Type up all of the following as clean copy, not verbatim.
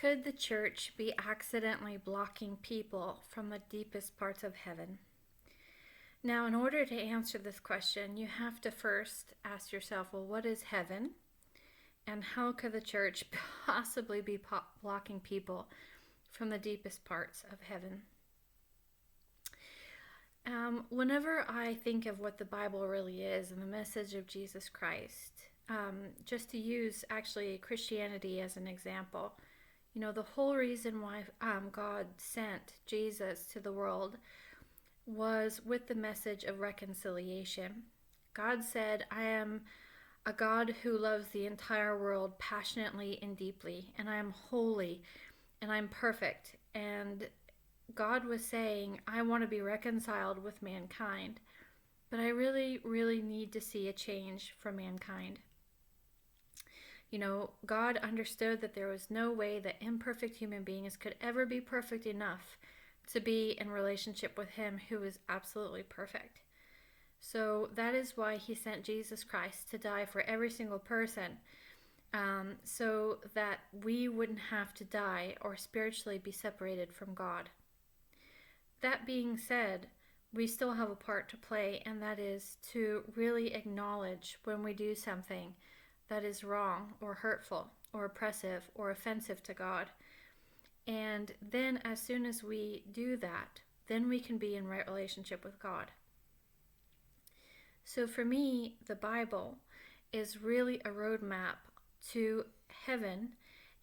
Could the church be accidentally blocking people from the deepest parts of heaven? Now, in order to answer this question, you have to first ask yourself, well, what is heaven? And how could the church possibly be blocking people from the deepest parts of heaven? Whenever I think of what the Bible really is and the message of Jesus Christ, just to use actually Christianity as an example, the whole reason why God sent Jesus to the world was with the message of reconciliation. God said, I am a God who loves the entire world passionately and deeply, and I am holy and I'm perfect. And God was saying, I want to be reconciled with mankind, but I really, really need to see a change for mankind. God understood that there was no way that imperfect human beings could ever be perfect enough to be in relationship with Him who is absolutely perfect. So that is why He sent Jesus Christ to die for every single person, so that we wouldn't have to die or spiritually be separated from God. That being said, we still have a part to play, and that is to really acknowledge when we do something that is wrong or hurtful or oppressive or offensive to God. And then as soon as we do that, then we can be in right relationship with God. So for me, the Bible is really a roadmap to heaven.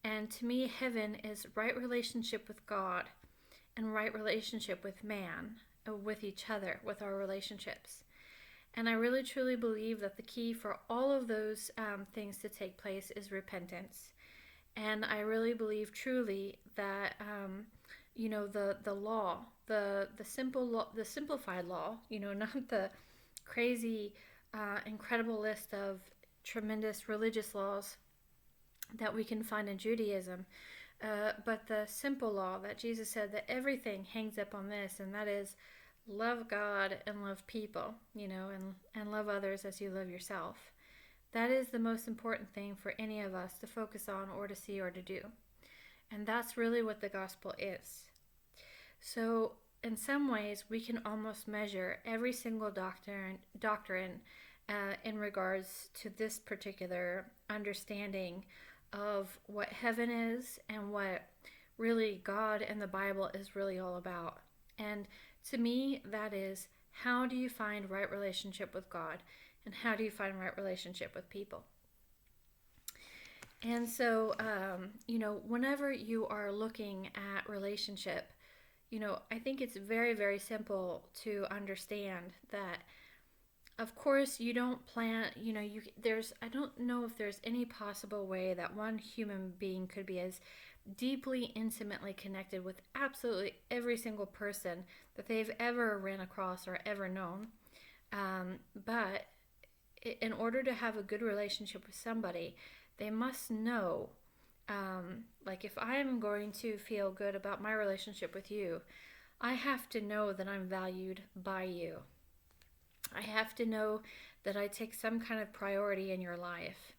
And to me, heaven is right relationship with God and right relationship with man, with each other, with our relationships. And I really truly believe that the key for all of those things to take place is repentance. And I really believe truly that the law, the simple law, the simplified law, not the crazy, incredible list of tremendous religious laws that we can find in Judaism, but the simple law that Jesus said that everything hangs up on this, and that is love God and love people, and love others as you love yourself. That is the most important thing for any of us to focus on or to see or to do. And that's really what the gospel is. So in some ways, we can almost measure every single doctrine in regards to this particular understanding of what heaven is and what really God and the Bible is really all about. And to me, that is, how do you find right relationship with God, and how do you find right relationship with people? And so, whenever you are looking at relationship, I think it's very, very simple to understand that, of course, you don't plan, I don't know if there's any possible way that one human being could be as deeply, intimately connected with absolutely every single person that they've ever ran across or ever known. But in order to have a good relationship with somebody, they must know, like if I'm going to feel good about my relationship with you, I have to know that I'm valued by you. I have to know that I take some kind of priority in your life.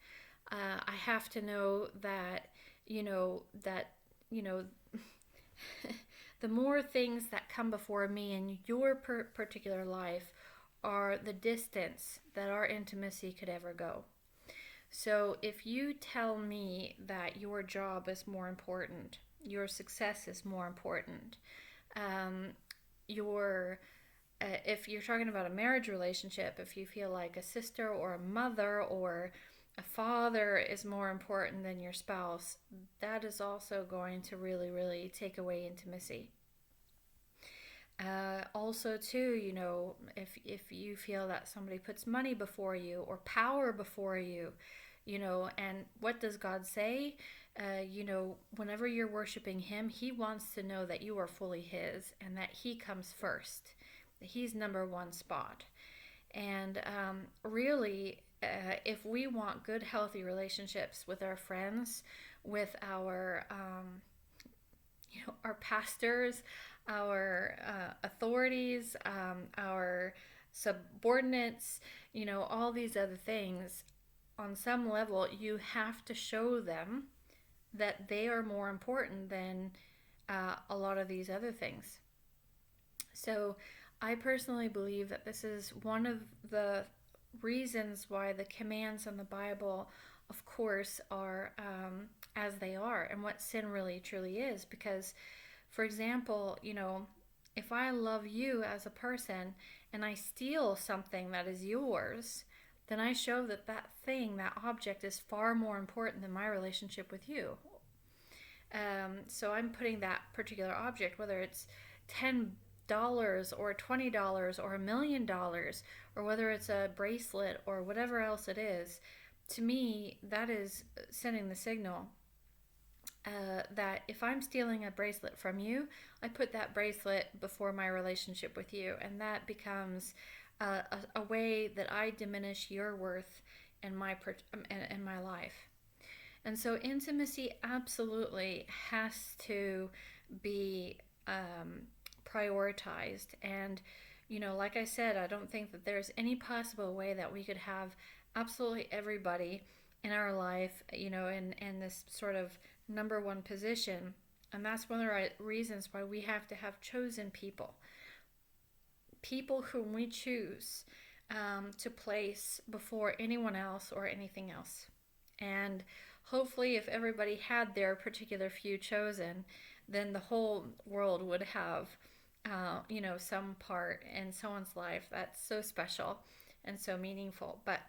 I have to know that, the more things that come before me in your particular life are the distance that our intimacy could ever go. So if you tell me that your job is more important, your success is more important, your if you're talking about a marriage relationship, if you feel like a sister or a mother or a father is more important than your spouse, that is also going to really, really take away intimacy. Also, too, if you feel that somebody puts money before you or power before you, and what does God say? Whenever you're worshiping Him, He wants to know that you are fully His and that He comes first, that He's number one spot. And really, if we want good, healthy relationships with our friends, with our pastors, our authorities, our subordinates, all these other things, on some level, you have to show them that they are more important than a lot of these other things. So I personally believe that this is one of the reasons why the commands in the Bible, of course, are as they are, and what sin really truly is. Because, for example, if I love you as a person and I steal something that is yours, then I show that that thing, that object, is far more important than my relationship with you. So I'm putting that particular object, whether it's $10 or $20 or $1,000,000, or whether it's a bracelet or whatever else it is, to me, that is sending the signal that if I'm stealing a bracelet from you, I put that bracelet before my relationship with you, and that becomes a way that I diminish your worth in my life. And so intimacy absolutely has to be prioritized. And, like I said, I don't think that there's any possible way that we could have absolutely everybody in our life, in this sort of number one position. And that's one of the reasons why we have to have chosen people whom we choose to place before anyone else or anything else. And hopefully, if everybody had their particular few chosen, then the whole world would have, some part in someone's life that's so special and so meaningful. But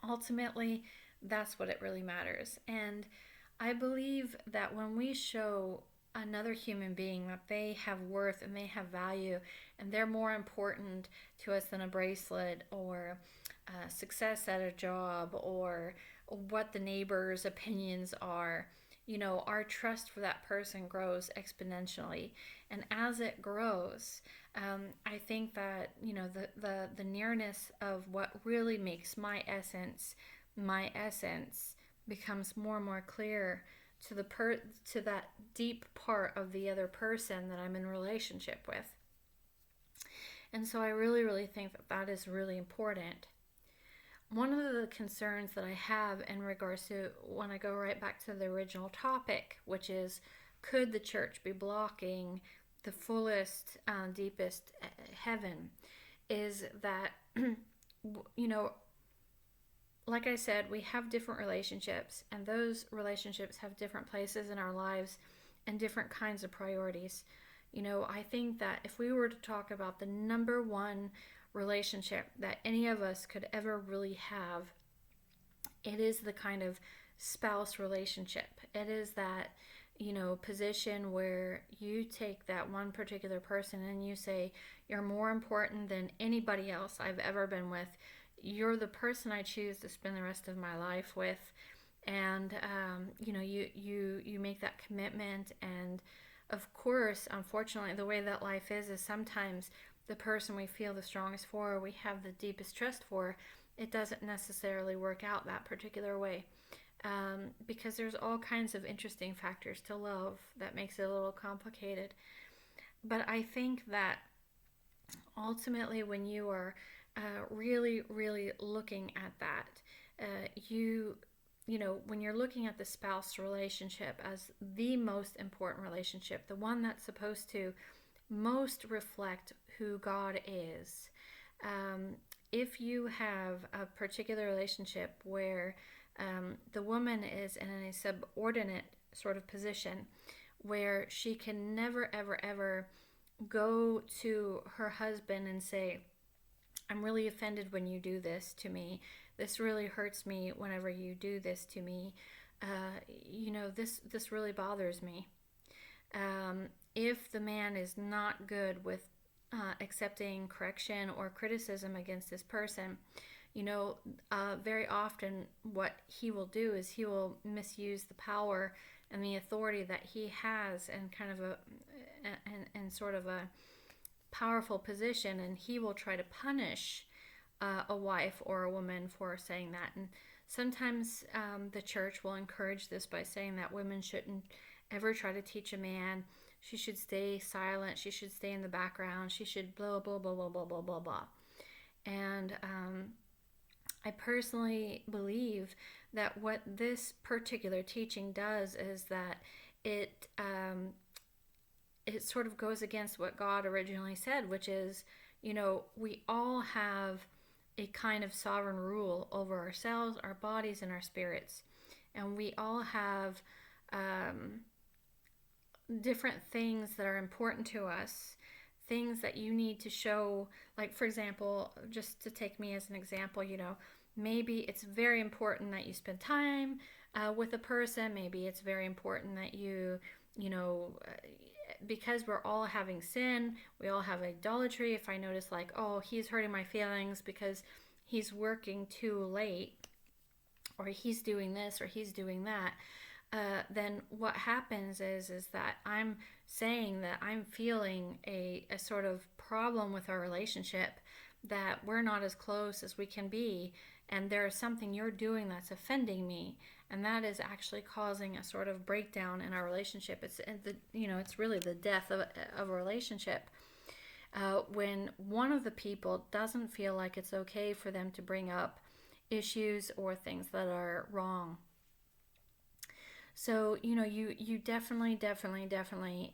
ultimately, that's what it really matters. And I believe that when we show another human being that they have worth and they have value and they're more important to us than a bracelet or success at a job or what the neighbor's opinions are, our trust for that person grows exponentially. And as it grows, I think that, the nearness of what really makes my essence becomes more and more clear to that deep part of the other person that I'm in relationship with. And so I really, really think that that is really important. One of the concerns that I have in regards to when I go right back to the original topic, which is, could the church be blocking the fullest, deepest heaven, is that, like I said, we have different relationships, and those relationships have different places in our lives and different kinds of priorities. I think that if we were to talk about the number one relationship that any of us could ever really have, it is the kind of spouse relationship. It is that, position where you take that one particular person and you say, you're more important than anybody else I've ever been with. You're the person I choose to spend the rest of my life with. And, you make that commitment. And of course, unfortunately, the way that life is sometimes the person we feel the strongest for, we have the deepest trust for, it doesn't necessarily work out that particular way. Because there's all kinds of interesting factors to love that makes it a little complicated. But I think that ultimately when you are really, really looking at that, when you're looking at the spouse relationship as the most important relationship, the one that's supposed to most reflect who God is, if you have a particular relationship where the woman is in a subordinate sort of position, where she can never, ever, ever go to her husband and say, I'm really offended when you do this to me. This really hurts me whenever you do this to me. This really bothers me. If the man is not good with accepting correction or criticism against this person, very often what he will do is he will misuse the power and the authority that he has in kind of in sort of a powerful position, and he will try to punish a wife or a woman for saying that. And sometimes the church will encourage this by saying that women shouldn't ever try to teach a man. She should stay silent. She should stay in the background. She should blah, blah, blah, blah, blah, blah, blah, blah. And I personally believe that what this particular teaching does is that it it sort of goes against what God originally said, which is, we all have a kind of sovereign rule over ourselves, our bodies, and our spirits. And we all have different things that are important to us, things that you need to show. Like, for example, just to take me as an example, maybe it's very important that you spend time with a person. Maybe it's very important that because we're all having sin, we all have idolatry. If I notice, like, oh, he's hurting my feelings because he's working too late, or he's doing this or he's doing that, then what happens is that I'm saying that I'm feeling a sort of problem with our relationship, that we're not as close as we can be, and there's something you're doing that's offending me, and that is actually causing a sort of breakdown in our relationship. It's really the death of a relationship. When one of the people doesn't feel like it's okay for them to bring up issues or things that are wrong. So, you definitely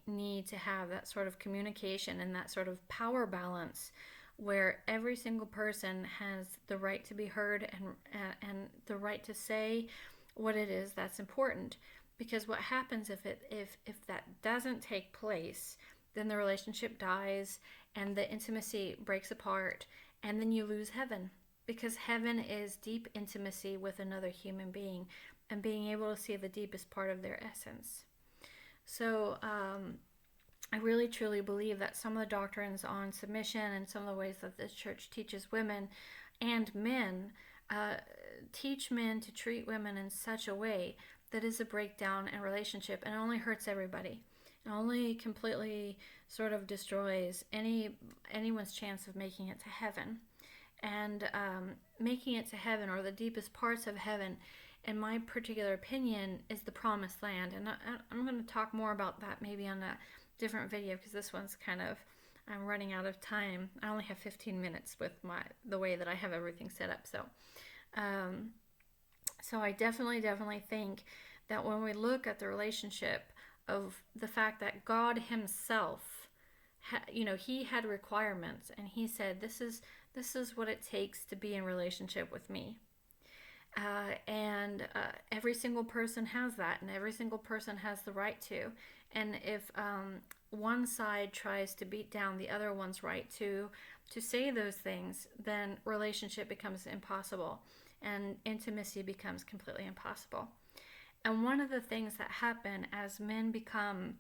need to have that sort of communication and that sort of power balance where every single person has the right to be heard and the right to say what it is that's important. Because what happens if that doesn't take place, then the relationship dies and the intimacy breaks apart, and then you lose heaven. Because heaven is deep intimacy with another human being and being able to see the deepest part of their essence. So I really truly believe that some of the doctrines on submission and some of the ways that the church teaches women and men teach men to treat women in such a way that is a breakdown in relationship, and only hurts everybody. It only completely sort of destroys anyone's chance of making it to heaven. And making it to heaven, or the deepest parts of heaven, in my particular opinion, is the promised land. And I'm going to talk more about that maybe on a different video, because this one's I'm running out of time. I only have 15 minutes with the way that I have everything set up. So I definitely think that when we look at the relationship of the fact that God himself, he had requirements, and he said, this is what it takes to be in relationship with me. And every single person has that, and every single person has the right to. And if one side tries to beat down the other one's right to say those things, then relationship becomes impossible, and intimacy becomes completely impossible. And one of the things that happen as men become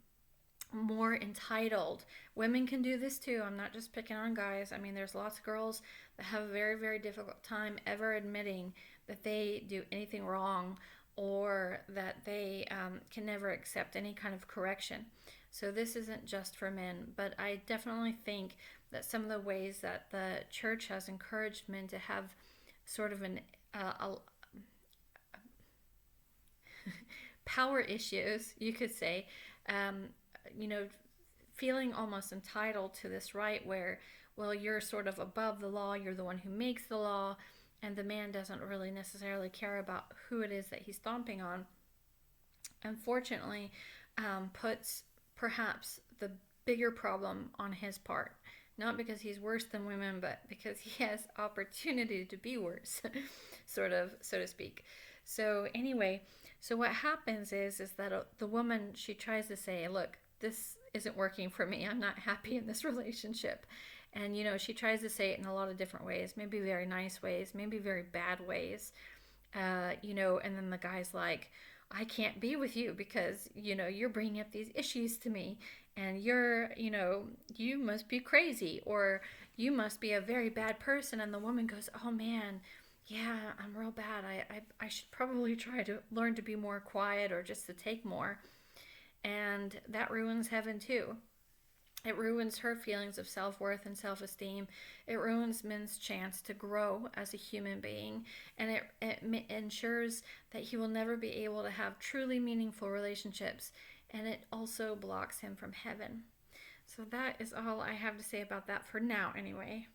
more entitled, women can do this too. I'm not just picking on guys. I mean, there's lots of girls that have a very, very difficult time ever admitting that they do anything wrong, or that they can never accept any kind of correction. So this isn't just for men, but I definitely think that some of the ways that the church has encouraged men to have sort of an power issues, you could say, feeling almost entitled to this right where, well, you're sort of above the law, you're the one who makes the law, and the man doesn't really necessarily care about who it is that he's stomping on, unfortunately, puts perhaps the bigger problem on his part. Not because he's worse than women, but because he has opportunity to be worse, sort of, so to speak. So anyway, so what happens is that the woman, she tries to say, look, this isn't working for me. I'm not happy in this relationship. And, she tries to say it in a lot of different ways, maybe very nice ways, maybe very bad ways, and then the guy's like, I can't be with you because, you're bringing up these issues to me, and you're, you must be crazy, or you must be a very bad person. And the woman goes, oh man, yeah, I'm real bad. I should probably try to learn to be more quiet, or just to take more. And that ruins heaven too. It ruins her feelings of self-worth and self-esteem. It ruins men's chance to grow as a human being. And it ensures that he will never be able to have truly meaningful relationships. And it also blocks him from heaven. So that is all I have to say about that for now, anyway.